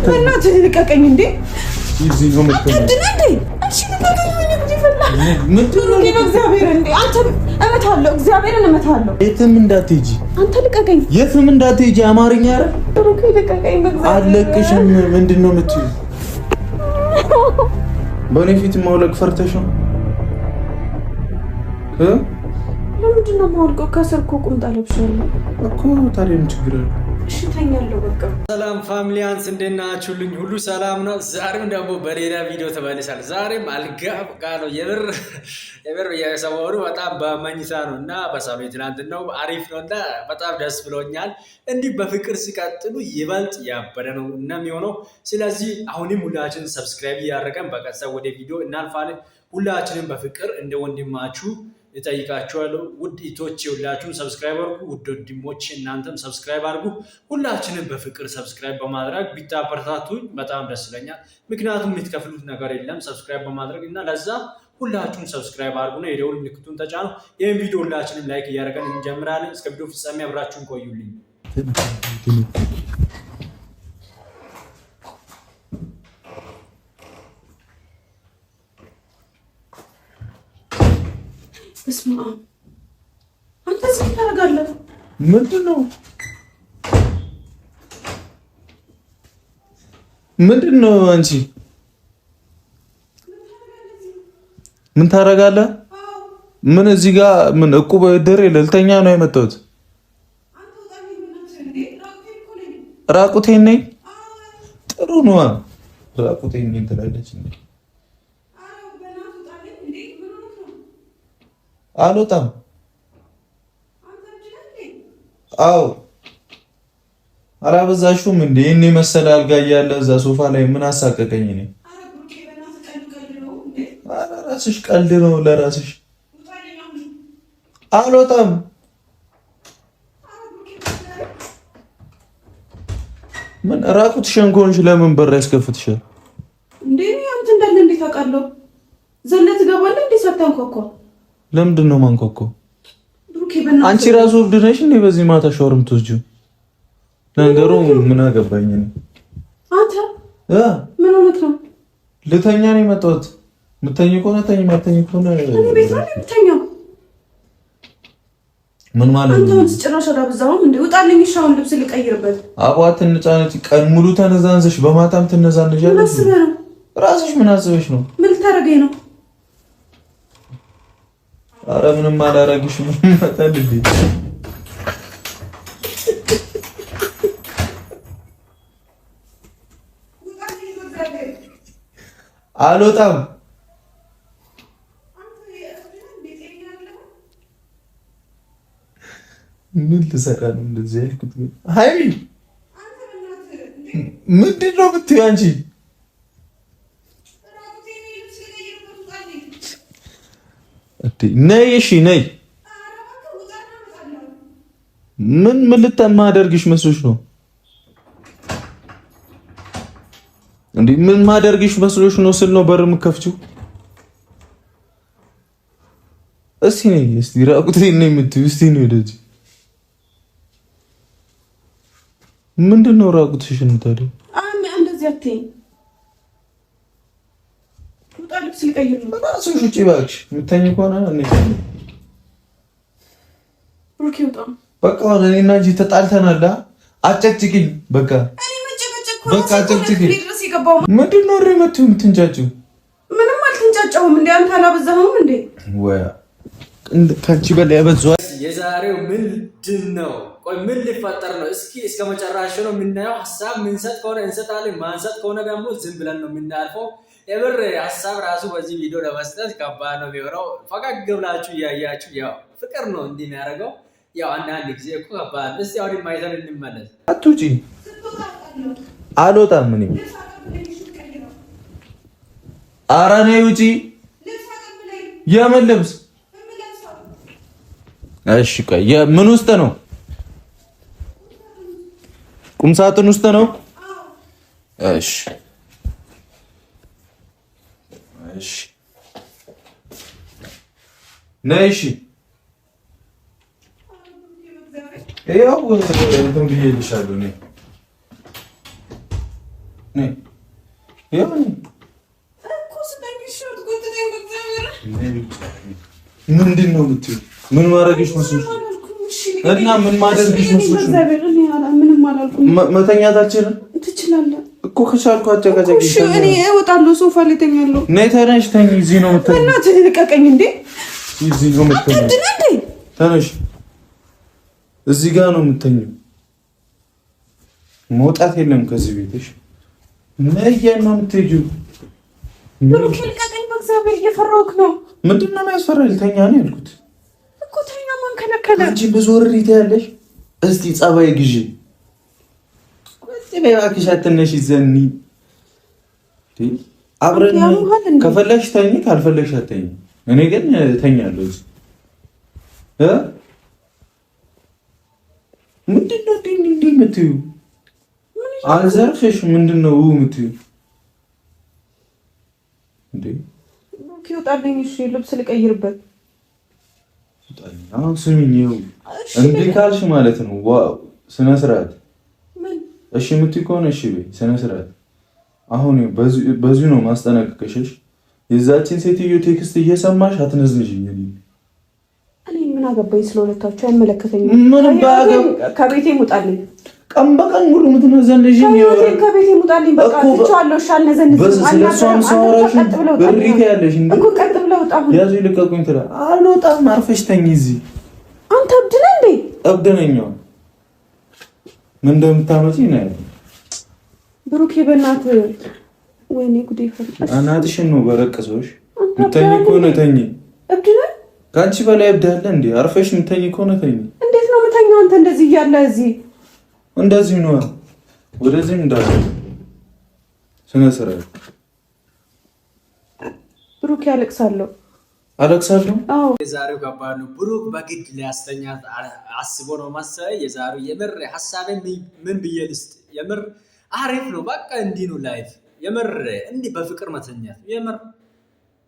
በእናትህ ልቀቀኝ እንዴ እዚህ ነው እንዴ እሺ ምንድነው እግዚአብሔር እንዴ አንተ እመታለሁ እግዚአብሔርን እመታለሁ የትም እንዳትሄጂ አንተ ልቀቀኝ የትም እንዳትሄጂ አማርኛ አይደል ብሩክ ልቀቀኝ በእግዚአብሔር አለቅሽም ምንድነው የምትይው በኔ ፊት ማውለቅ ፈርተሽ ነው ለምንድነው ማውልቀው ከስር እኮ ቁምጣ ለብሻለሁ እኮ ታዲያ ምን ችግር አለ እሺ ተኛለሁ በቃ ሰላም ፋሚሊያንስ እንደናችሁልኝ ሁሉ ሰላም ነው ዛሬም ደግሞ በሌላ ቪዲዮ ተመልሳል ዛሬም አልጋ ቃለው የበር የሰሞኑ በጣም በመኝታ ነውና በሳሎን ትናንትናው አሪፍ ነውና በጣም ደስ ብሎኛል እንዲህ በፍቅር ሲቀጥሉ ይበልጥ ያበደ ነው እና የሚሆነው ስለዚህ አሁንም ሁላችንን ሰብስክራይብ ያደረገን በቀጥታ ወደ ቪዲዮ እናልፋለን ሁላችንም በፍቅር እንደ ወንድማችሁ እጠይቃችኋለሁ ውድ ኢቶች ሁላችሁም ሰብስክራይብ አድርጉ ውድ ወንድሞች እናንተም ሰብስክራይብ አድርጉ ሁላችንም በፍቅር ሰብስክራይብ በማድረግ ቢታበረታቱኝ በጣም ደስ ይለኛል ምክንያቱም የምትከፍሉት ነገር የለም ሰብስክራይብ በማድረግ እና ለዛ ሁላችሁም ሰብስክራይብ አድርጉና የደውል ምልክቱን ተጫኑ ይሄን ቪዲዮ ሁላችንም ላይክ እያደረገን እንጀምራለን እስከ ቪዲዮ ፍጻሜ አብራችሁን ቆዩልኝ እስማ አንተ እዚህ ታረጋለህ ምንድነው አንቺ ምን ታረጋለህ ምን እዚህ ጋር ምን እቁብ ድሬ ለልተኛ ነው የመጣሁት ራቁቴን ነኝ ጥሩ ነው ራቁቴን ነኝ ትላለች እንዴ አልወጣም አው አላበዛሽውም እንዴ እኔ መሰለ አልጋ እያለ እዛ ሶፋ ላይ ምን አሳቀቀኝ እኔ ራስሽ ቀልድ ነው ለራስሽ አልወጣም ምን ራቁት ሸንኮንሽ ለምን በር ያስከፍትሻል እንዴ አንተ እንዳለ እንዴት አውቃለሁ ዘለት ገባለ እንዴ ሳታንኳኳ ለምንድን ነው ማንኮኮ አንቺ ራሱ እብድ ነሽ እንዴ በዚህ ማታ ሻወር የምትወስጂው ነገሩ ምን አገባኝ እኔ አንተ ምን ሆነህ ነው ልተኛ ነው የመጣሁት ምተኝ ከሆነ ተኝ ማተኝ ከሆነ እኔ ቤት ነው የምተኛው ምን ማለት ነው አንተ ጭራሽ አላበዛውም እንዴ ውጣልኝ ሻውን ልብስ ልቀይርበት አቧት እንጫነች ቀን ሙሉ ተነዛንዘሽ በማታም ትነዛንጃለሽ ራስሽ ምን አስበሽ ነው ምን ልታረገኝ ነው አረ ምንም አላረግሽም መጣልኝ አልወጣም ምን ልሰራ ነው እንደዚህ ያልኩት ሃይሚ ምንድን ነው የምትይው አንቺ ነይ እሺ ነይ ምን ልታማደርግሽ መስሎሽ ነው እንዴ ምን ማደርግሽ መስሎሽ ነው ስል ነው በር የምከፍቺው እስቲ ነይ እስቲ ራቁቴን ነይ የምትይው እስቲ ነይ ወደዚህ ምንድነው ራቁትሽን ታዲያ እንደዚህ አትይኝ ልብስ ልቀይር ነው ራስሽ ውጪ እባክሽ የምተኝ ከሆነ እኔ ብሩክ ይውጣ በቃ እኔና አንቺ ተጣልተናል አጨቅጭቂኝ በቃ በቃ አጨቅጭቂኝ ምንድነው የምትይው የምትንጫጭው ምንም አልተንጫጫውም እንዴ አንተ አላበዛኸውም እንዴ ወይ ከአንቺ በላይ ያበዛው የዛሬው ምንድነው ቆይ ምን ሊፈጠር ነው እስኪ እስከ መጨረሻው ነው የምናየው ሐሳብ ምንሰጥ ከሆነ እንሰጣለን ማንሰጥ ከሆነ ደግሞ ዝም ብለን ነው የምናልፈው የብር ሐሳብ ራሱ በዚህ ቪዲዮ ለመስጠት ከባድ ነው የሚሆነው ፈገግ ብላችሁ እያያችሁ ያው ፍቅር ነው እንዲህ የሚያደርገው ያው አንዳንድ ጊዜ እኮ ከባድ እስቲ አሁን ማይተን እንመለስ አትውጪ አልወጣም ምን ኧረ ነይ ውጪ የምን ልብስ እሺ ቆይ ምን ውስጥ ነው ቁም ሳጥን ውስጥ ነው እሺ እሺ ነይ እሺ ያው እንትን ብዬልሻለሁ ነይ ነይ ያው ምንድን ነው የምትይው? ምን ማድረግሽ መስሎሽ እና ምን ማድረግሽ መስሎሽ? መተኛታችን ትችላለህ እኮ ከቻልኩ አጨቃጨቂ። እሺ እኔ እወጣለሁ፣ ሶፋ ላይ ተኛለሁ። ነይ ተነሽ፣ ተኝ። እዚህ ነው የምትተኝ። እናትህ ልቀቀኝ እንዴ! እዚህ ነው የምትተኝ። ተነሽ፣ እዚህ ጋር ነው የምትተኝው። መውጣት የለም ከዚህ ቤትሽ። ነይ ነው የምትሄጂው። ብሩክ ልቀቀኝ፣ በእግዚአብሔር እየፈራሁህ ነው። ምንድን ነው የሚያስፈራኝ? ልተኛ ነው ያልኩት እኮ። ተኛ። ማን ከለከለ? አንቺ ብዙ ወሬ ያለሽ። እስቲ ጸባይ ግዢ እባክሽ። አትነሽ ዘኒ አብረን ከፈለግሽ ተኝ፣ ካልፈለግሽ አትተኝ። እኔ ግን ተኛለሁ። ምንድን ነው እንዲህ የምትይው? አልዘርፍሽ። ምንድን ነው የምትይው? እንዴ ይወጣልኝ። እሺ ልብስ ልቀይርበት። አሁን ስሚኝ፣ እምቢ ካልሽ ማለት ነው ስነ ስርዓት። እሺ የምትይ ከሆነ እሺ በይ፣ ስነ ስርዓት። አሁን በዚሁ ነው ማስጠነቀቅሽ። የዛችን ሴትዮ ቴክስት እየሰማሽ አትነዝንሽኝ። እኔ ምን አገባኝ ስለሁለታችሁ? አይመለከተኝም። ምን ባገብ ከቤቴ ሙጣልኝ። ቀን በቀን ሙሉ የምትነዘንሽኝ ከቤቴ ሙጣልኝ። በቃ ትቻለሁ። እሺ አልነዘንሽም። ስለሷም ሳወራሽ ብሪት ያለሽ እንዴ እኮ ቀጥ ብለው ወጣ። አሁን ያዙ ይልቀቁኝ ትላ። አልወጣም። አርፈሽ ተኝ እዚህ። አንተ እብድ ነህ እንዴ? እብድ ነኝ። ምን እንደምታመጪ ነው ብሩኬ። በእናትህ ወይኔ ጉዴ ፈላ። እናትሽን ነው በረቀሰሽ። ምተኝ ከሆነ ተኝ። እብድ ነህ። ከአንቺ በላይ እብድ አለ እንዴ? አርፈሽ ምተኝ ከሆነ ተኝ። እንዴት ነው የምተኛው? አንተ እንደዚህ እያለ እዚህ እንደዚህ ነው። ወደዚህ እንዳለ ስነ ስርዓት። ብሩክ ያለቅሳለሁ። አለቅሳለሁ። አዎ የዛሬው ከባድ ነው። ብሩክ በግድ ሊያስተኛት አስቦ ነው መሰለኝ። የዛሬው የምር ሐሳቤን ምን ብዬ ልስጥ? የምር አሪፍ ነው። በቃ እንዲህ ነው ላይፍ። የምር እንዲህ በፍቅር መተኛት የምር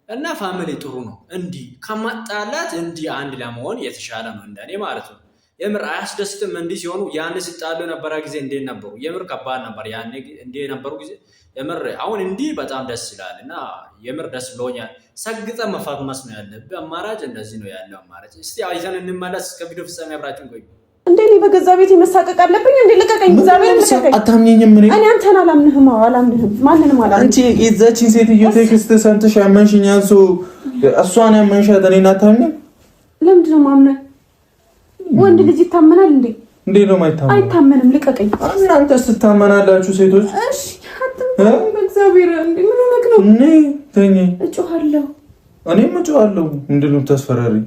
እና ፋሚሊ ጥሩ ነው። እንዲህ ከማጣላት እንዲህ አንድ ለመሆን የተሻለ ነው እንደኔ ማለት ነው። የምር አያስደስትም እንዲህ ሲሆኑ። ያን ሲጣሉ የነበረ ጊዜ እንዴት ነበሩ? የምር ከባድ ነበር ያኔ እንዲህ የነበሩ ጊዜ የምር። አሁን እንዲህ በጣም ደስ ይላል እና የምር ደስ ብሎኛል። ሰግጠ መፋትመስ ነው ያለብህ። አማራጭ እንደዚህ ነው ያለው አማራጭ። እስቲ አይተን እንመለስ። እስከ ቪዲዮ ፍጻሜ አብራችሁን ቆዩ። እንዴ እኔ በገዛ ቤት መሳቀቅ አለብኝ እንዴ? ልቀቀኝ። እግዚአብሔር ልቀቀኝ። አታምኘኝም? እኔ አንተን አላምንህም። አላምንህም። ማንንም አላምንህም። አንቺ የዛችን ሴትዮ ቴክስት ሰምተሽ ያመንሽኝ አንሱ እሷን ያመንሻት እኔን አታምኚም? ለምንድን ነው የማምነው? ወንድ ልጅ ይታመናል እንዴ? እንዴ ነው የማይታመን? አይታመንም። ልቀቀኝ። እናንተስ ትታመናላችሁ ሴቶች? እሺ አትምጣኝ በእግዚአብሔር። እንዴ ምን ሆነክ ነው? ነይ ተኝ። እጮሃለሁ። እኔም እጮሃለሁ። ምንድን ነው የምታስፈራሪኝ?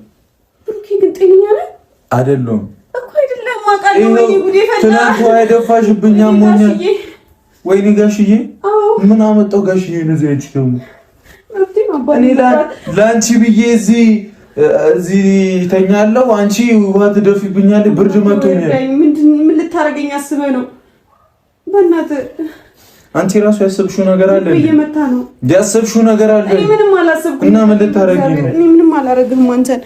ብሩኬ ግን ጤነኛ ነህ? አይደለሁም እኮ አይደለም። አውቃለሁ። ወይኔ ጉዴ ፈላ። ትናንት ያደፋሽብኝ አሞኛል። ወይኔ ጋሽዬ ምን አመጣው ጋሽዬ? ለዚህ አይች ደግሞ እኔ ለአንቺ ብዬ እዚህ ተኛለሁ። አንቺ ውሃ ትደፊብኛለሽ። ብርድ መቶኛል። ምን ልታረገኝ አስበህ ነው? በእናትህ አንቺ ራሱ ያሰብሽው ነገር አለ። እየመታ ነው ያሰብሽው ነገር አለ። እኔ ምንም አላሰብኩም። እና ምን ልታረጊኝ ነው? እኔ ምንም አላረግም። አንተን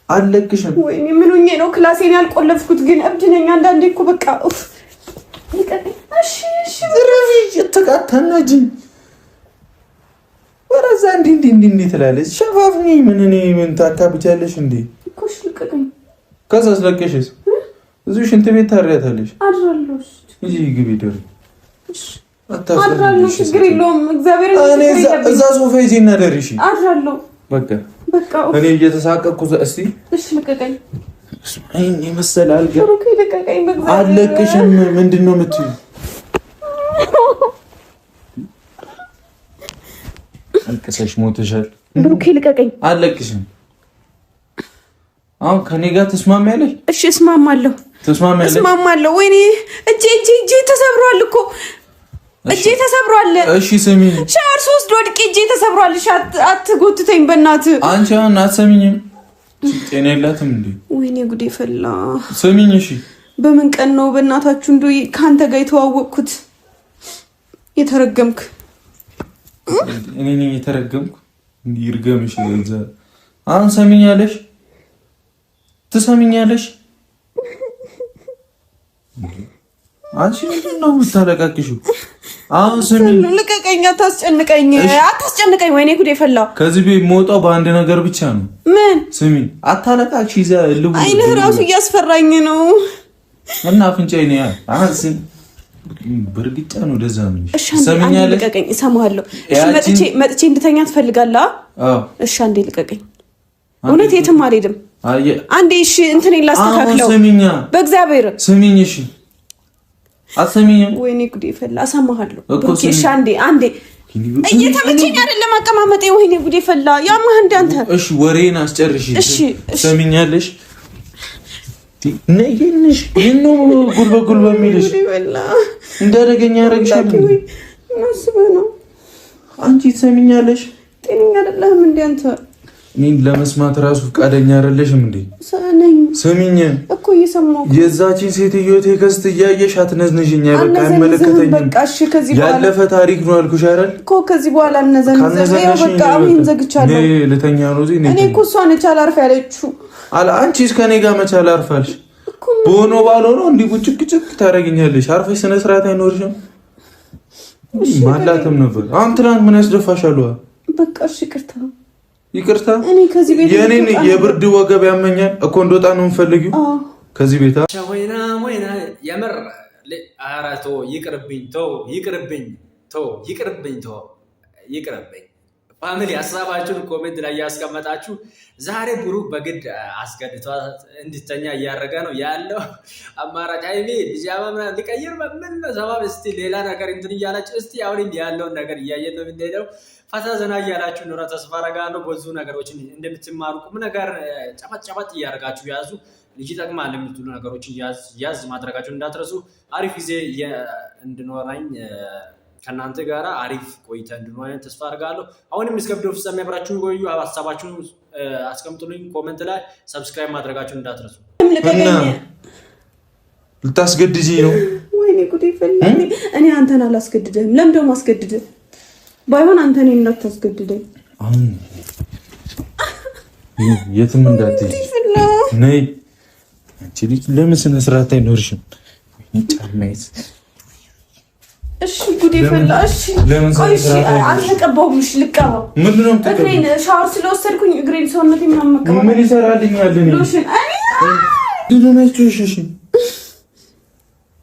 አለቅሽም። ወይኔ ምን ሆኜ ነው ክላሴን ያልቆለፍኩት? ግን እብድ ነኝ አንዳንዴ እኮ በቃ ኡፍ። እሺ ዝረፊ ተቃተናጂ ወራዛ እንዴ ትላለች። ሸፋፍኝ። ምን ታካብቻለሽ እንዴ? እኮሽ ልቀቀኝ። ከዛስ ለቀሽስ እዚሁ ሽንት ቤት ታሪያታለሽ። አድራለሁ። እሺ ግቢ ደር አድራለሁ። ችግር የለውም። እግዚአብሔር እዛ ሶፋ ይዤና ደርሽ። አድራለሁ። በቃ እኔ እየተሳቀቅኩ እስቲ እሺ ልቀቀኝ። እኔ መሰላል ብሩክ ልቀቀኝ። በእግዚአብሔር አለቅሽም። ምንድን ነው የምትይው? አልቅሰሽ ሞተሻል። ብሩክ ልቀቀኝ። አለቅሽም። አሁን ከኔ ጋር ትስማሚያለሽ? እሺ እስማማለሁ። እስማማለሁ። ወይኔ እጄ ተሰብሯል እኮ እጄ ተሰብሯል። እሺ ስሚ፣ ሻወር ሶስት ወድቄ እጄ ተሰብሯል። እሺ አትጎትተኝ በእናትህ። አንቺ አሁን አትሰሚኝም? ጤና የላትም እንዴ? ወይኔ ጉዴ ፈላ። ስሚኝ እሺ። በምን ቀን ነው በእናታችሁ እንደው ከአንተ ጋር የተዋወቅኩት? የተረገምክ እኔ ነኝ የተረገምኩ? እንዲህ ይርገምሽ። አሁን ሰሚኛለሽ? ትሰሚኛለሽ? አንቺ ምንድን ነው የምታለቃቅሽው? አሁን ስሚ፣ ልቀቀኝ፣ አታስጨንቀኝ። ወይኔ ጉዴ ፈላ። ከዚህ ቤት የምወጣው በአንድ ነገር ብቻ ነው። ምን? ስሚ፣ አታለቃቅሽ። አይንህ ራሱ እያስፈራኝ ነው። እና አፍንጫዬ ነው አንስ በርግጫ ነው ደዛ ምን? ሰምኛለህ? ልቀቀኝ፣ እሰማሃለሁ። እሺ፣ መጥቼ እንድተኛ ትፈልጋለህ? አዎ። እሺ፣ አንዴ ልቀቀኝ። እውነት የትም አልሄድም። አንዴ እሺ፣ እንትን ላስተካክለው። ስሚኛ፣ በእግዚአብሔር ስሚኝ። እሺ፣ አትሰሚኝም? ወይኔ ጉዴ ፈላ። እሰማሃለሁ። እሺ፣ አንዴ እየተመቸኝ አይደለም አቀማመጤ። ወይኔ ጉዴ ፈላ። ያማህ እንዳንተ። እሺ፣ ወሬን አስጨርሺ። እሺ፣ ሰሚኛለሽ? ነይንሽ ይሄን ጉልበጉል በሚልሽ እንዳደገኛ ያረግሻል። ማስበህ ነው። አንቺ ትሰሚኛለሽ? ጤነኛ አይደለህም እንዴ አንተ? እኔን ለመስማት ራሱ ፈቃደኛ አይደለሽም እንዴ? ሰነኝ ስሚኝ እኮ እየሰማሁ። የዛችን ሴትዮ ቴክስት እያየሽ አትነዝንሽኝ። በቃ አይመለከተኝም። በቃ እሺ፣ ከዚህ በኋላ ያለፈ ታሪክ ነው አልኩሽ አይደል እኮ። ከዚህ በኋላ እነዘንዘኝ። በቃ አሁን ዘግቻለሁ። ልተኛ ነው እዚህ። እኔ እኮ እሷ ነች አላርፍ ያለችው። አንቺስ ከኔ ጋር መቼ አላርፋልሽ? ቦኖ ባልሆነ እንዲህ ቁጭቅጭቅ ታደርጊኛለሽ። አርፈሽ ስነ ስርዓት አይኖርሽም። ማላተም ነበር። አሁን ትናንት ምን ያስደፋሻል? በቃ እሺ፣ ይቅርታ። እኔ ከዚህ ቤት የኔን የብርድ ወገብ ያመኛል እኮ እንደወጣ ነው የምፈልጊው ከዚህ ቤት። ወይና የምር አራቶ ይቅርብኝ። ፋሚሊ ሀሳባችሁን ኮሜንት ላይ ያስቀመጣችሁ። ዛሬ ብሩክ በግድ አስገድቷት እንድተኛ እያደረገ ነው ያለው። አማራጭ ሀይሚ ቢጃማ ምናምን ሊቀይር በምን ሰባብ እስቲ ሌላ ነገር እንትን እያላችሁ እስቲ አሁንም ያለውን ነገር እያየን ነው የምንሄደው። ፈታ ዘና እያላችሁ ኖረ ተስፋ አደርጋለሁ። ብዙ ነገሮችን እንደምትማሩ ቁም ነገር ጨበጥ እያደረጋችሁ ያዙ። ልጅ ይጠቅማል የምትሉ ነገሮችን ያዝ ማድረጋችሁን እንዳትረሱ። አሪፍ ጊዜ እንድኖረኝ ከእናንተ ጋር አሪፍ ቆይታ እንድንሆን ተስፋ አድርጋለሁ። አሁንም እስከ ቪዲዮ ፍጻሜ አብራችሁን ቆዩ። ሀሳባችሁን አስቀምጡልኝ ኮሜንት ላይ። ሰብስክራይብ ማድረጋችሁን እንዳትረሱ። ልታስገድጂ ነው? ወይኔ ጉዴ ፈላ። እኔ አንተን አላስገድደህም። ለምን ደግሞ አስገድደህ? ባይሆን አንተ እኔን እንዳታስገድደኝ። አሁን የትም እንዳትሄጂ ነይ። አንቺ ልጅ ለምን ስነ ስርዓት አይኖርሽም? ጫማዬስ እሺ ጉዴ ፈላ። እሺ አልተቀባሁም። እሺ ልቀባው። ምንድነው የምትቀባው? እግሬን ሻወር ስለወሰድኩኝ እግሬን ሰውነቴ ምናምን መቀባው ምን ይሰራልኛል?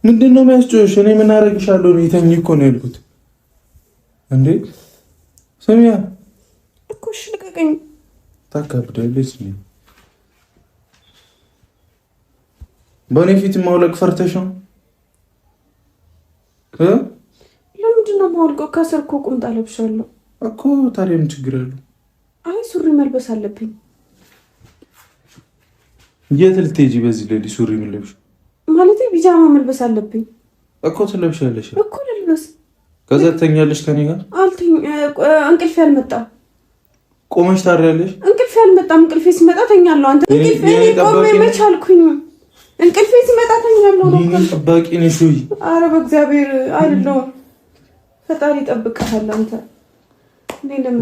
ምንድነው የሚያስጮሽ? እኔ ምን አደርግሻለሁ? ነው የተኝ እኮ ነው ያልኩት እንዴ። ሰሚያ እኮ እሺ ልቀቀኝ። ታካብዳለች። በእኔ ፊት ማውለቅ ፈርተሽ ነው? ለምንድን ነው የማወልቀው? ከስር እኮ ቁምጣ ለብሻለሁ እኮ። ታዲያ ምን ችግር አለው? አይ ሱሪ መልበስ አለብኝ። የት ልትሄጂ በዚህ ሌሊት ሱሪ መልበሽ? ማለት ቢጃማ መልበስ አለብኝ እኮ። ትለብሻለሽ እኮ። ልልበስ። ከዛ ትተኛለሽ ከኔ ጋር? እንቅልፌ አልመጣም። ቆመሽ ታድሪያለሽ? እንቅልፌ አልመጣም። እንቅልፌ ሲመጣ ተኛለሁ። አንተ እንቅልፌ ቆሜ መች አልኩኝ? እንቅልፌ ሲመጣ ተኛለሁ ነው። ጠባቂ ነሽ ወይ? ኧረ በእግዚአብሔር አይደለሁም። ፈጣሪ ይጠብቅሃል። አንተ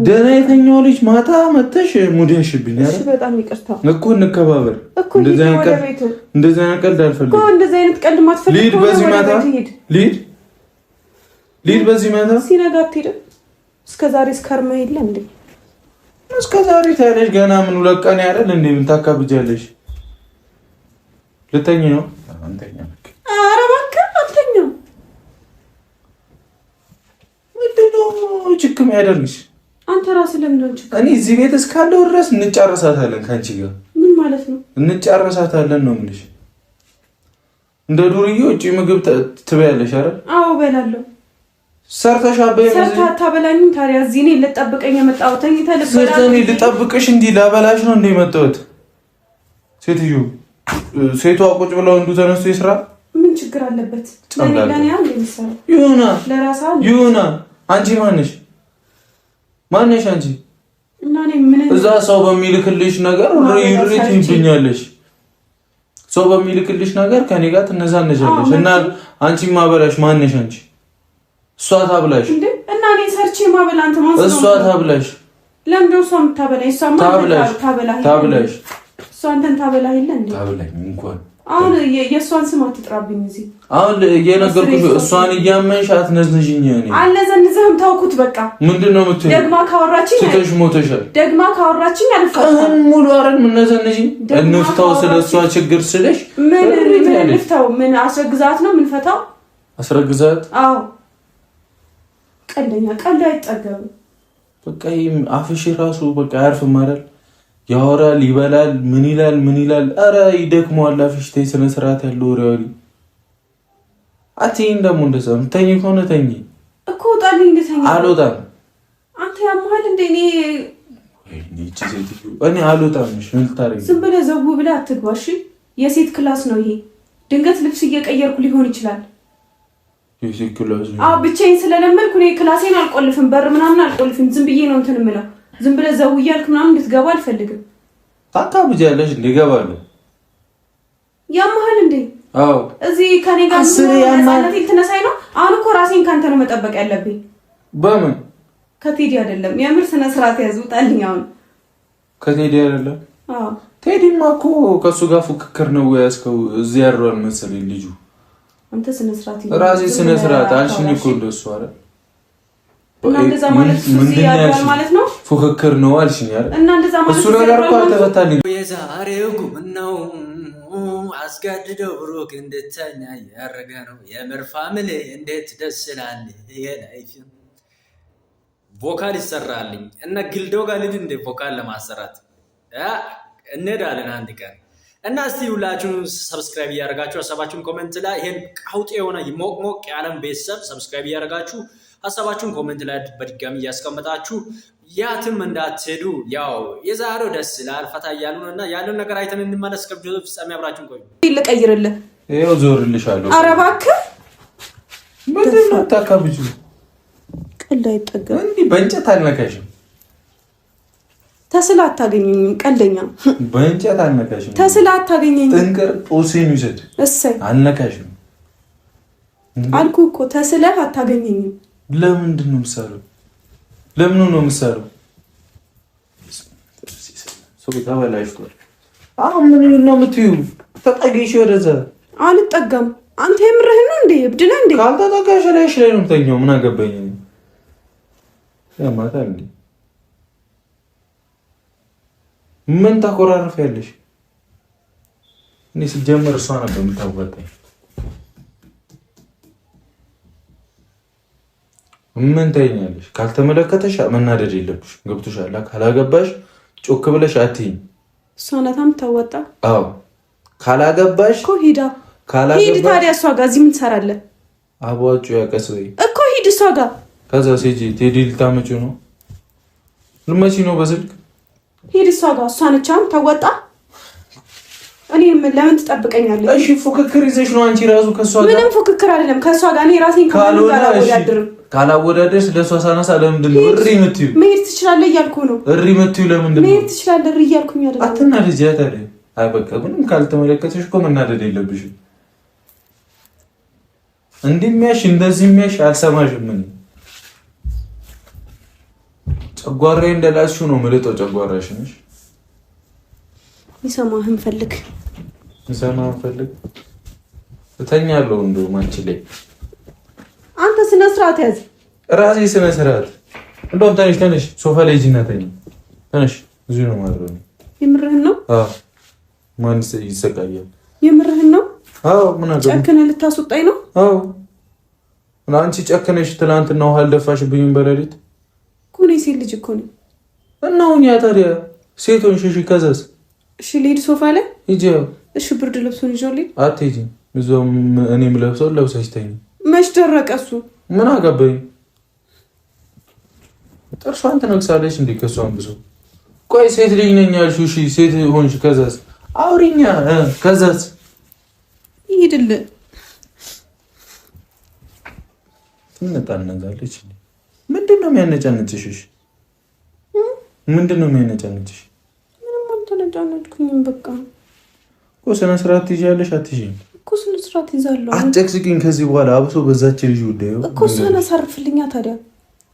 ደህና የተኛው ልጅ ማታ መተሽ ሙድ ያሽብኛል። እሺ በጣም ይቅርታ እኮ። እንከባበር እኮ። እንደዚህ አይነት ቀልድ አልፈልግም እኮ። እንደዚህ አይነት ቀልድ ማትፈልግ ልሂድ በዚህ ማታ። ልሂድ በዚህ ማታ። ሲነጋ አትሄድም? እስከዛሬ እስከርማ የለ እንዴ? እስከዛሬ ታያለሽ። ገና ምን ሁለት ቀን ያደል እንዴ? ምን ታካብጃለሽ? ልተኝ ነው አንተኛ። ኧረ እባክህ አልተኛም። ምንድነው ችግር ያደርግሽ? አንተ ራስህ ለምን ችግር? እኔ እዚህ ቤት እስካለሁ ድረስ እንጨርሳታለን ከአንቺ ጋር። ምን ማለት ነው? እንጨርሳታለን ነው የምልሽ። እንደ ዱርዬ ውጪ ምግብ ትበያለሽ አይደል? አዎ እበላለሁ። ሰርተሽ አበይ ታበላኝም። ታዲያ እዚህ እኔ ልጠብቀኝ የመጣሁት ተኝተህ ልበላ? ልጠብቅሽ እንዲህ ላበላሽ ነው እንደ የመጣሁት? ሴትዮ ሴቷ ቁጭ ብለው እንዱ ተነስቶ ይስራ። ምን ችግር አለበት? ለኔ አንዴ ይሰራ ይሁና። አንቺ ማነሽ አንቺ? እና እኔ ምን እዛ ሰው በሚልክልሽ ነገር ሪት ይብኛለሽ። ሰው በሚልክልሽ ነገር ከኔ ጋር ትነዛነጃለሽ። እና አንቺ ማበላሽ ማነሽ አንቺ? እሷ ታብላሽ እንዴ? እና እኔ ሰርቼ ማበላ አንተ ማን ነው? እሷ ታብላሽ። ለምን እሷ የምታበላሽ? እሷ ታብላሽ። እሷ አንተን ታበላ የለ እንዴ? ታብላኝ እንኳን አሁን የእሷን ስም አትጥራብኝ እዚህ። አሁን እየነገርኩሽ እሷን እያመንሽ አትነዝንሽኝ። እኔ አልነዘንዝህም ተውኩት በቃ። ምንድነው የምትይው? ደግማ ካወራችኝ ስትሽ ሞተሻል። ደግማ ካወራችኝ አልፈታም። ሙሉ አረን ምን ነዘንሽኝ? እንፍታው ስለሷ ችግር ስለሽ ምን እንፍታው? ምን አስረግዛት ነው ምን ፈታው? አስረግዛት? አዎ ቀልደኛ ቀልድ አይጠገብም። በቃ አፍሽ ራሱ በቃ አያርፍም አይደል? ያወራል ይበላል ምን ይላል አረ ይደክመዋል አፍሽ። ተይ ስነ ስርዓት ያለው ወሬ አትይኝ። ደግሞ እንደሰም ተኝ ሆነ ተኝ እኮ ጣልኝ እንደተኝ አልወጣም። አንተ ያመሃል እንደ እኔ አልወጣም። ምን ታረጊ? ዝም ብለህ ዘው ብለህ አትግባሽ። የሴት ክላስ ነው ይሄ። ድንገት ልብስ እየቀየርኩ ሊሆን ይችላል። የሴት ክላስ ነው? አዎ ብቻዬን ስለለመድኩ እኔ ክላሴን አልቆልፍም፣ በር ምናምን አልቆልፍም። ዝም ብዬ ነው እንትን የምለው። ዝም ብለህ ዘው እያልክ ምናምን እንድትገባ አልፈልግም። ታካብጃለሽ እንደ እገባለሁ። ያመሃል እንዴ? አዎ እዚህ ከኔ ጋር ማለት ልትነሳኝ ነው? አሁን እኮ ራሴን ካንተ ነው መጠበቅ ያለብኝ። በምን? ከቴዲ አይደለም። የምር ስነ ስርዓት ያዝ። ውጣልኝ አሁን። ከቴዲ አይደለም? አዎ ቴዲማ እኮ ከሱ ጋር ፉክክር ነው ያስከው። እዚህ ያረዋል መሰለኝ ልጁ። አንተ ስነ ስርዓት ራሴ ስነ ስርዓት አልሽኝ እኮ እንደሱ አይደል? እና እንደዛ ማለት ማለት ነው ፉክክር ነው አልሽኝ አይደል? እና እንደዛ ማለት እሱ ነገር እኮ አልተፈታልኝ። የዛሬው ጉም ነው አስገድደው ብሩክ እንድተኛ ያረገ ነው። የምር ፋሚሊ እንዴት ደስ ይላል። የላይፍ ቮካል ይሰራልኝ እና ግልዶ ጋር ልጅ እንደ ቮካል ለማሰራት እንሄዳለን አንድ ቀን እና እስቲ ሁላችሁም ሰብስክራይብ እያደረጋችሁ ሀሳባችሁን ኮሜንት ላይ ይሄን ቃውጤ የሆነ ሞቅ ያለን ቤተሰብ ሰብስክራይብ እያደረጋችሁ ሀሳባችሁን ኮሜንት ላይ በድጋሚ እያስቀመጣችሁ ያትም እንዳትሄዱ። ያው የዛሬው ደስ ይላል ፈታ እያሉ ነው እና ያለውን ነገር አይተን እንመለስ። ከቪዲዮ ፍጻሜ አብራችሁን ቆዩ። ልቀይርልህ? ይኸው ዞርልሻለሁ። ኧረ እባክህ ምንድን ነው የምታካብጁ? ቀልድ አይጠገብም። እንዲህ በእንጨት አልነካሽም። ተስላ አታገኘኝም። ቀልደኛ በእንጨት አልነካሽም። ተስላ አታገኘኝም። ጥንቅር ጦሴን ይውሰድ። እሰይ አልነካሽም አልኩህ እኮ ተስለህ አታገኘኝም። ለምንድን ነው የምትሰራው? ለምን ነው የምትሰራው? ሰው ተበላሽቷል። አሁን ምን ነው የምትይው? ተጠጊሽ ወደዛ። አልጠጋም። አንተ የምርህን ነው እንዴ? እብድ ነህ እንዴ? ካልተጠጋሽ ላይሽ ላይ ነው የምተኛው። ምን አገባኝ? ያማታል እንዴ? ምን ታቆራርፊያለሽ? እኔ ሲጀመር እሷ ነበር የምታወጣኝ። ምን ታይኛለሽ? ካልተመለከተሽ መናደድ የለብሽ። ገብቶሻል? ካላገባሽ ጮክ ብለሽ አትይኝ። እሷ ናት የምታወጣ። አዎ ካላገባሽ እኮ ሂዳ ሂድ። ታዲያ እሷ ጋር እዚህ ምን ትሰራለህ? አቧጩ ያቀስበይ እኮ ሂድ እሷ ጋር። ከዛ ሴጂ ቴዲ ልታመጪው ነው? ልመጪ ነው በስልክ? ሂድ እሷ ጋር። እሷ ነች ታወጣ። እኔ ለምን ትጠብቀኛለህ? እሺ ፉክክር ይዘሽ ነው አንቺ ራሱ ከሷ ጋር? ምንም ፉክክር አይደለም ከሷ ጋር። እኔ ራሴን ከማንም ጋር አወዳድርም። ካላወዳደርሽ ለሷ ሳናሳ ለምንድን ነው እሪ የምትይው? መሄድ ትችላለህ እያልኩ ነው። እሪ የምትይው ለምንድን ነው? መሄድ ትችላለህ እሪ እያልኩኝ አይደለም። አትናደጂ ታዲያ። አይ በቃ ምንም ካልተመለከተሽ እኮ መናደድ የለብሽም። እንደሚያሽ እንደዚህ የሚያሽ አልሰማሽም። ምን ጨጓራዬ እንደላስሽው ነው የምልጠው። ጨጓራሽ ነሽ። ይሰማህን ፈልግ ይሰማህን ፈልግ። እተኛለሁ እንደውም አንቺ ላይ። አንተ ስነ ስርዓት ያዝ። ራሴ ስነ ስርዓት። እንደውም ተነሽ ሶፋ ላይ ሂጂና ተኝ። ተነሽ። እዚሁ ነው ማድረው። የምርህን ነው? አዎ። ማን ይሰቃያል? የምርህን ነው? አዎ። ምን አገባኝ? ጨክነህ ልታስወጣኝ ነው? አዎ። አንቺ ጨክነሽ ትናንትና ውሃ አልደፋሽብኝም በሌሊት እኮ። እኔ ሴት ልጅ እኮ ነኝ። እና አሁን ያ ታዲያ ሴት ሆንሽ። እሺ ከዛስ? እሺ ልሂድ ሶፋ ላይ ሂጂ። እሺ ብርድ ልብሱን ይዤው ልሂድ? አትሄጂም። እዛው እኔም ለብሰውን ለብሰሽ ተኝ። መች ደረቀ እሱ? ምን አገባኝ? ጥርሷን ትነክሳለች እንዴ ከሷን ብሶ። ቆይ ሴት ልጅ ነኝ ያልሽው? እሺ ሴት ሆንሽ ከዛስ? አውሪኛ። ከዛስ? ይሄድልህ። ትነጣነዛለች። ምንድን ነው የሚያነጫንጭሽ? ምንድን ነው የሚያነጫንጭሽ? ምንም አልተነጫነጭኩኝም። በቃ እኮ ስነ ስርዓት ትይዣለሽ። አትይዥም እኮ ስነ ስርዓት ይዛለሁ። አትጨቅጭቂኝ ከዚህ በኋላ አብሶ በዛች ልጅ ጉዳዩ እኮ እሷን አሳርፍልኛ። ታዲያ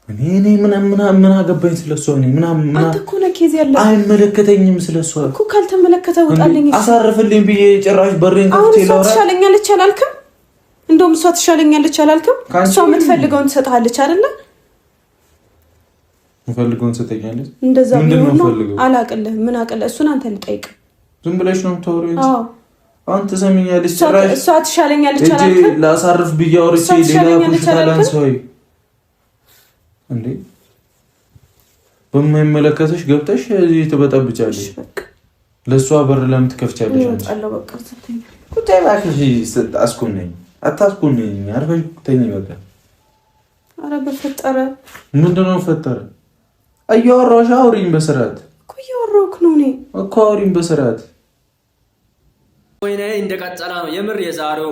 እኔ ምን አገባኝ ስለሷ ነው ምናምን አንተ እኮ ነው ኬዝ ያለ አይመለከተኝም ስለሷ እኮ ካልተመለከተ ወጣልኝ አሳርፍልኝ ብዬ ጭራሽ በሬን ከፍቼ ላውራ ትሻለኛለች አላልክም እንደውም እሷ ትሻለኛለች አላልክም እሷ የምትፈልገውን ትሰጣለች አይደለ የምፈልገውን ትሰጠኛለች እንደዛ ነው አላቅልህ ምን አቅልህ እሱን አንተ ልጠይቅ ዝም ብለሽ ነው የምታወሪው እንጂ አንተ ሰምኛለች ጭራሽ እሷ ትሻለኛለች አላልክም ላሳርፍ ብዬ አውርቼ ሌላ ኩሽታላን ሰው እንዴ በማይመለከተሽ ገብተሽ እዚህ ተበጣብጫለሽ ለሷ በር ለምን ትከፍቻለሽ አለው በቃ ሰተኝ ቁጣይ ባክሽ አስኮነኝ አታስኮነኝ አርፈሽ ተኝ በቃ አረ በፈጠረ ምንድነው ፈጠረ አያወራሽ አውሪኝ በስርዓት እኮ እያወራሁክ ነው እኔ እኮ አውሪኝ በስርዓት ወይኔ እንደቀጠለ ነው የምር የዛሬው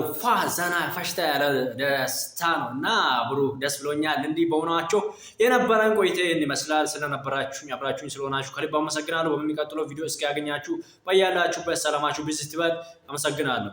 ዘና ፈሽታ ያለ ደስታ ነው እና ብሩክ ደስ ብሎኛል እንዲህ በሆናችሁ የነበረን ቆይታ ይመስላል ስለነበራችሁኝ አብራችሁኝ ስለሆናችሁ ከልብ አመሰግናለሁ በሚቀጥለው ቪዲዮ እስኪ ያገኛችሁ በያላችሁበት ሰላማችሁ ብዝት ይበል አመሰግናለሁ